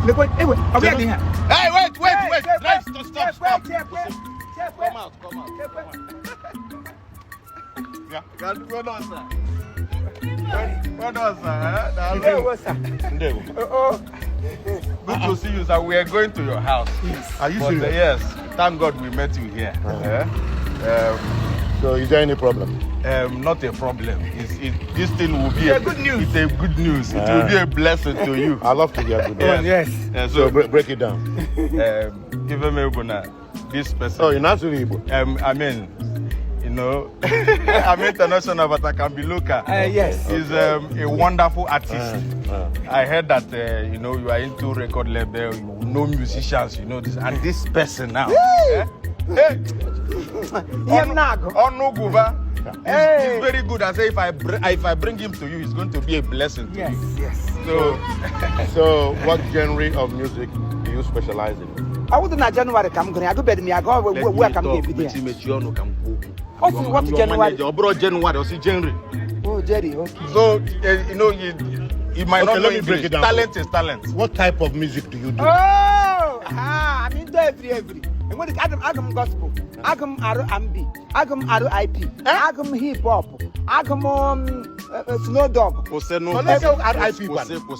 Hey, wait. Drive, stop. Come out. Yeah. Go on, sir. Good to see you, sir. We are going to your house. Yes. Are you serious? Yes. Thank God we met you here. So is there any problem? Not a problem. This thing will be a good news. It's a good news. It will be a blessing to you. I love to hear good news. Yes. So break it down. Give me this person. Oh, you're not Igbo. I mean, I'm international, but I can be local. Yes. He's a wonderful artist. I heard that you are into record label, you know musicians, you know this, and this person now. He's very good. I say if I bring him to you, it's going to be a blessing. Yes. So what genre of music do you specialize in? I wouldn't January come going. I go bed me. I go where come here. What January? January or genre. Oh, Jerry. Okay. So you might not know English. Talent is talent. What type of music do you do? I mean every. And when Agam gospel, Agam R&B, Agam RIP, Agam hip hop, Agam Snow Dog.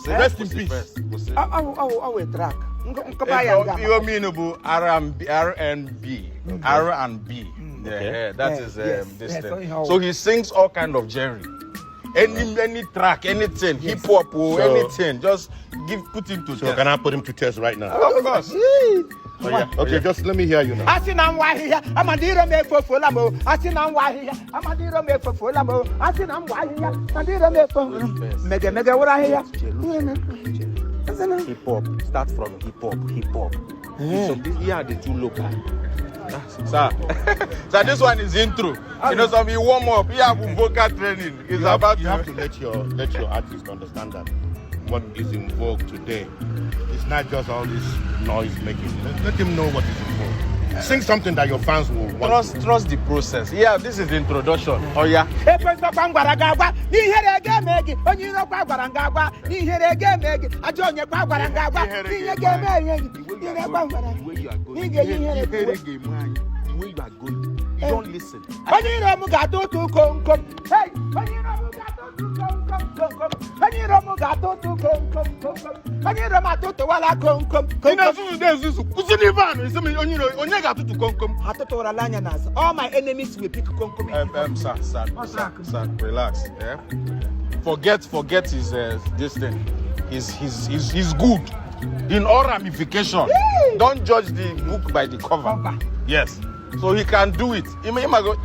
Rest in peace. Oh, a track. You mean about R&B. Yeah, that is this thing. So he sings all kind of genre. Any track, anything, hip hop or anything, just put him to test. So can I put him to test right now? Of course. Okay, just let me hear you now. I see now why here. I'm a dear me for Fulamo. I see now why here. I'm a dear me for Fulamo. I see now why here. I dear me for Mega what I hear. Hip hop. Start from hip hop. So here are the two local. Sir, this one is intro. Some you warm up. You have vocal training. It's You have to let your artist understand that what is in vogue today. It's not just all this noise making. Let him know what is in vogue. Sing something that your fans will want. Trust the process. Yeah, this is the introduction. Oh yeah. Where you are going, you don't listen. All my enemies will pick Sir, relax. Yeah? Forget his this thing. He's good in all ramification. Don't judge the book by the cover. Yes. So he can do it.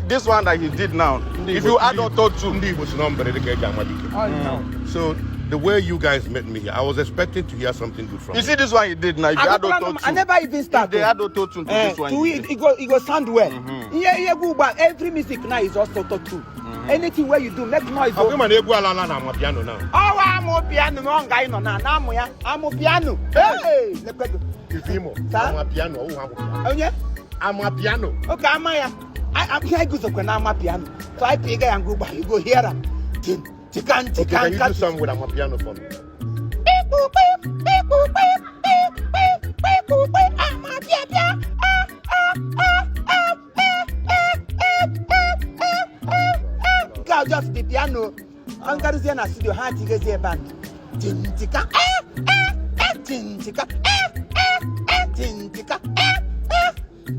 This one that he did now, if you add auto-tune. So the way you guys met me here, I was expecting to hear something good from you. You see this one he did now, if you add auto-tune. I never even started. They add auto-tune to this one. To it go sound well. Yeah, but every music now is also auto-tune. Anything where you do, make noise. I'm a piano now. Oh, I'm a piano. No guy no na. I'm a piano. Hey, Imo, I'm a piano. Oh yeah. I'm a piano. Okay, I'm here goes when I'm a piano. So I pick and go by. You go here. Can you do something with I'm a piano for me? Just the piano. Uncle Zena studio had to get a band. Tintika.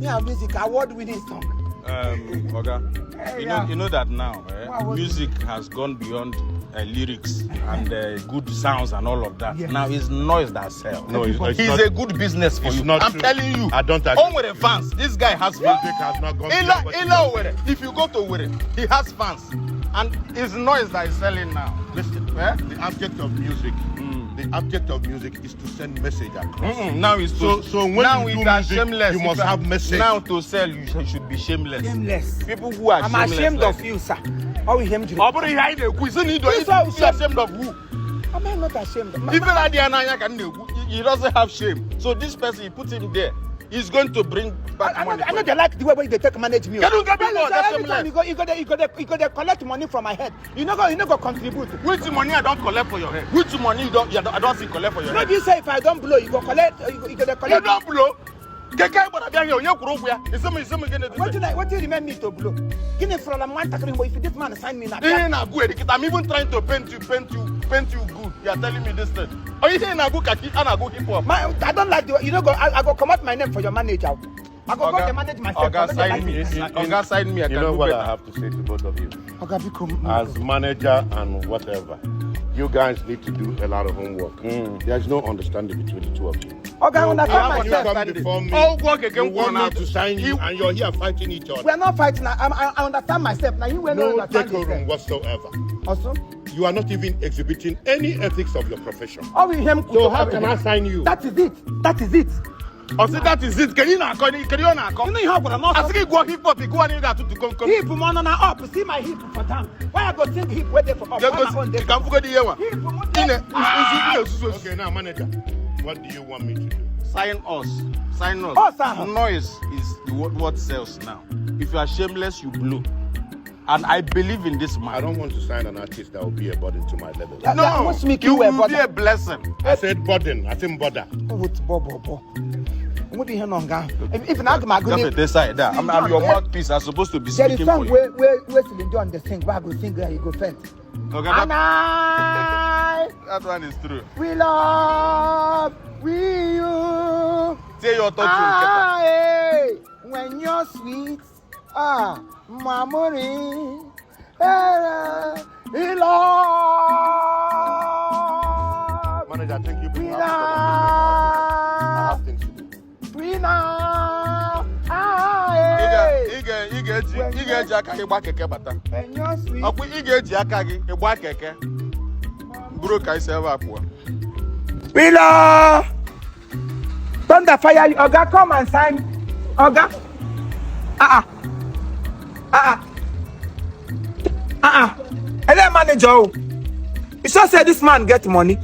Yeah, music award-winning song. Oga, you know that now, music has gone beyond lyrics and good sounds and all of that. Yes. Now it's noise that sells. No, it's he's not, a good business for you. I'm telling you. I don't agree. On with the fans. This guy has fans. Music has not gone If you go to Were, he has fans. And it's noise that is selling now. Listen, the object of music. The object of music is to send message across. Now it's so when now you do it's music, shameless. You must have message. Now to sell, you should be shameless. Shameless. People who are I'm shameless. ashamed of you, sir. Oh, him. You're ashamed of who? I'm not ashamed. Even he doesn't have shame. So this person, he put him there. He's going to bring back money. I know they like the way they take manage me. You don't get me more. That's every time you go collect money from my head. You no go contribute. Which money I don't collect for your head? Which money I don't see collect for your head? Maybe you say if I don't blow, you go collect. You go collect. You don't blow. What do you remember me to blow? Give me from one tackling boy. If this man sign me now. I'm even trying to paint you good. You are telling me this thing. Are you saying I go hip hop? I don't like the way, I go come out my name for your manager. I go to manage myself. Sign me. You know what I have to say to both of you? As manager and whatever, you guys need to do a lot of homework. There's no understanding between the two of you. Understand You myself. come before me, you want me to sign you, and you're here fighting each other. We are not fighting. I understand myself. Now you will not No understand decorum whatsoever. Also, You are not even exhibiting any ethics of your profession. all we him. So how can I sign you? That is it. That is it. I say that is it. Can you not come? You know you have what I'm not. I say go hip hop. Go and to come. Hip man on up. See my hip for time. Why I go think hip where they for up? You can forget the year one. Okay, now manager, what do you want me to do? Sign us. Oh, sir. Noise is what sells now. If you are shameless, you blow. And I believe in this man. I don't want to sign an artist that will be a burden to my level. No, you will be a blessing. I said burden. I think bother. What do you know? If not, my good. I'm your mouthpiece. I'm supposed to be There is speaking song for where you. Celine Dion the sing. Where I go sing, where you go faint. Okay, And I, that one is true. we love, we you. Say your thoughts. I, when you're sweet, memory, we love. Manager, I think you We been love. I have things to do. We love. Ị ga-eji aka gị gba keke bata. When you're sweet. Ọkwa ị ga-eji aka gị gba keke. Buru ka isi ebe a pụọ. We love. Thunder fire you. Oga, come and sign. Oga. Hello, manager. You sure say this man get money?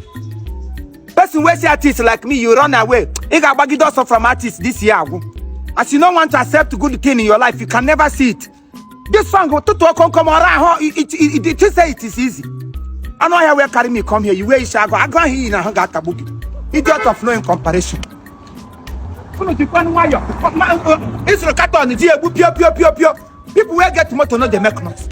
Person wey see artists like me, you run away. You got baggy also from artists this year. As you don't want to accept good thing in your life, you can never see it. This song, come around. It say it is easy. I know where carry me come here. You where you shall go. I go here in a hunger tabuki. Idiot of no in comparison. It's the cat on the pure. People will get motor, not the make noise.